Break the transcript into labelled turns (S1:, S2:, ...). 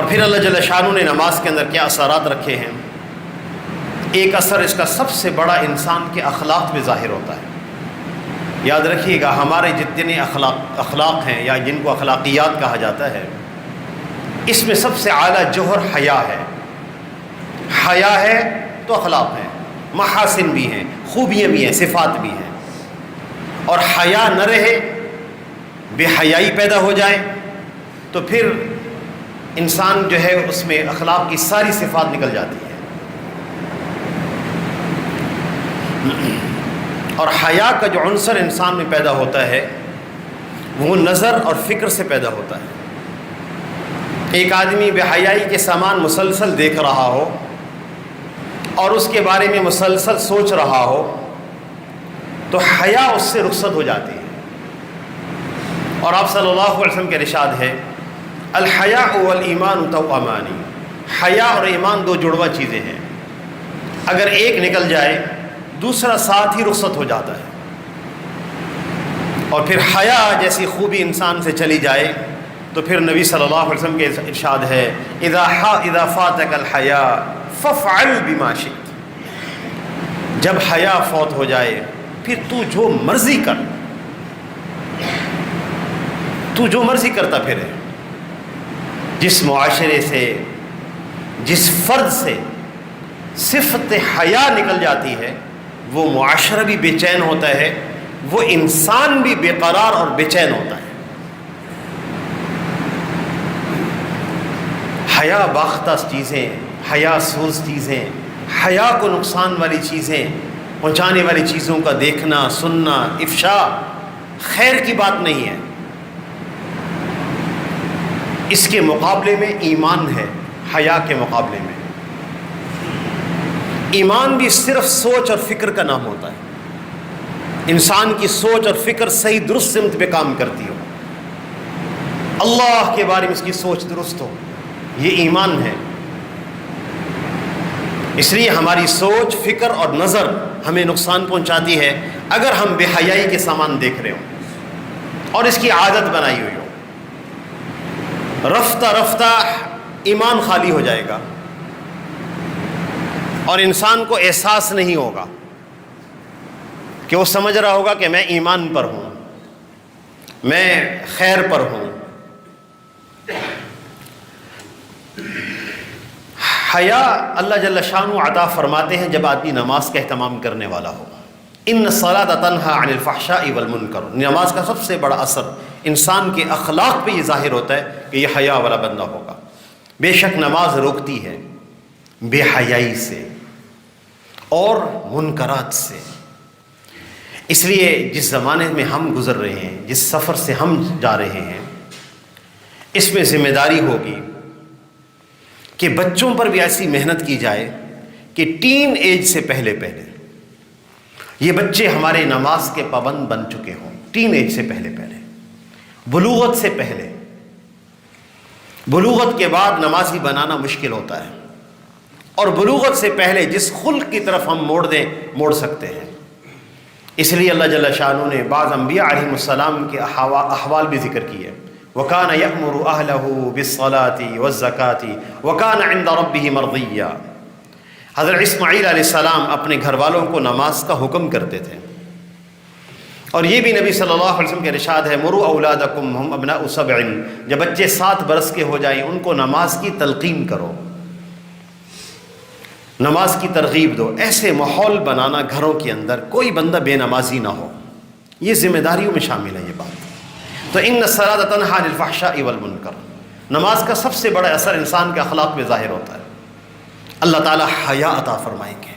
S1: اور پھر اللہ جل شانہ نے نماز کے اندر کیا اثرات رکھے ہیں؟ ایک اثر اس کا سب سے بڑا انسان کے اخلاق میں ظاہر ہوتا ہے۔ یاد رکھیے گا، ہمارے جتنے اخلاق ہیں یا جن کو اخلاقیات کہا جاتا ہے، اس میں سب سے اعلیٰ جوہر حیا ہے۔ حیا ہے تو اخلاق ہیں، محاسن بھی ہیں، خوبیاں بھی ہیں، صفات بھی ہیں۔ اور حیا نہ رہے، بے حیائی پیدا ہو جائے، تو پھر انسان جو ہے اس میں اخلاق کی ساری صفات نکل جاتی ہیں۔ اور حیا کا جو عنصر انسان میں پیدا ہوتا ہے وہ نظر اور فکر سے پیدا ہوتا ہے۔ ایک آدمی بے حیائی کے سامان مسلسل دیکھ رہا ہو اور اس کے بارے میں مسلسل سوچ رہا ہو تو حیا اس سے رخصت ہو جاتی ہے۔ اور آپ صلی اللہ علیہ وسلم کے ارشاد ہے، الحیاء والایمان توأمان، حیا اور ایمان دو جڑواں چیزیں ہیں، اگر ایک نکل جائے دوسرا ساتھ ہی رخصت ہو جاتا ہے۔ اور پھر حیا جیسی خوبی انسان سے چلی جائے تو پھر نبی صلی اللہ علیہ وسلم کے ارشاد ہے، اذا فاتک الحیاء فافعل بما شئت، جب حیا فوت ہو جائے پھر تو جو مرضی کر، تو جو مرضی کرتا پھرے۔ جس معاشرے سے، جس فرد سے صفت حیا نکل جاتی ہے وہ معاشرہ بھی بے چین ہوتا ہے، وہ انسان بھی بے قرار اور بے چین ہوتا ہے۔ حیا باختہ چیزیں، حیا سوز چیزیں، حیا کو نقصان والی چیزیں، پہنچانے والی چیزوں کا دیکھنا، سننا، افشا خیر کی بات نہیں ہے۔ اس کے مقابلے میں ایمان ہے، حیا کے مقابلے میں۔ ایمان بھی صرف سوچ اور فکر کا نام ہوتا ہے، انسان کی سوچ اور فکر صحیح درست سمت پہ کام کرتی ہو، اللہ کے بارے میں اس کی سوچ درست ہو، یہ ایمان ہے۔ اس لیے ہماری سوچ، فکر اور نظر ہمیں نقصان پہنچاتی ہے اگر ہم بے حیائی کے سامان دیکھ رہے ہوں اور اس کی عادت بنائی ہوئی ہو۔ رفتہ رفتہ ایمان خالی ہو جائے گا اور انسان کو احساس نہیں ہوگا کہ وہ سمجھ رہا ہوگا کہ میں ایمان پر ہوں، میں خیر پر ہوں۔ حیا اللہ جل شانہ عطا فرماتے ہیں جب آدمی نماز کا اہتمام کرنے والا ہو۔ ان الصلاۃ تنہی عن الفحشاء والمنکر، نماز کا سب سے بڑا اثر انسان کے اخلاق پہ یہ ظاہر ہوتا ہے کہ یہ حیا والا بندہ ہوگا۔ بے شک نماز روکتی ہے بے حیائی سے اور منکرات سے۔ اس لیے جس زمانے میں ہم گزر رہے ہیں، جس سفر سے ہم جا رہے ہیں، اس میں ذمہ داری ہوگی کہ بچوں پر بھی ایسی محنت کی جائے کہ ٹین ایج سے پہلے یہ بچے ہمارے نماز کے پابند بن چکے ہوں، ٹین ایج سے پہلے بلوغت سے پہلے۔ بلوغت کے بعد نمازی بنانا مشکل ہوتا ہے، اور بلوغت سے پہلے جس خلق کی طرف ہم موڑ دیں موڑ سکتے ہیں۔ اس لیے اللہ جل شانہ نے بعض انبیاء علیہم السلام کے احوال بھی ذکر کیے، وَكَانَ يَأْمُرُ أَهْلَهُ بِالصَّلَاةِ وَالزَّكَاةِ وَكَانَ عِنْدَ رَبِّهِ مَرْضِيًّا۔ حضرت اسماعیل علیہ السلام اپنے گھر والوں کو نماز کا حکم کرتے تھے، اور یہ بھی نبی صلی اللہ علیہ وسلم کے ارشاد ہے، مُرُوا أَوْلَادَكُمْ هُمْ أَبْنَاءُ سَبْعٍ، جب بچے 7 برس کے ہو جائیں ان کو نماز کی تلقین کرو، نماز کی ترغیب دو۔ ایسے ماحول بنانا گھروں کے اندر کوئی بندہ بے نمازی نہ ہو، یہ ذمہ داریوں میں شامل ہے یہ بات۔ تو ان الصلاۃ تنہی عن الفحشاء والمنکر، نماز کا سب سے بڑا اثر انسان کے اخلاق میں ظاہر ہوتا ہے۔ اللہ تعالیٰ حیا عطا فرمائیں گے۔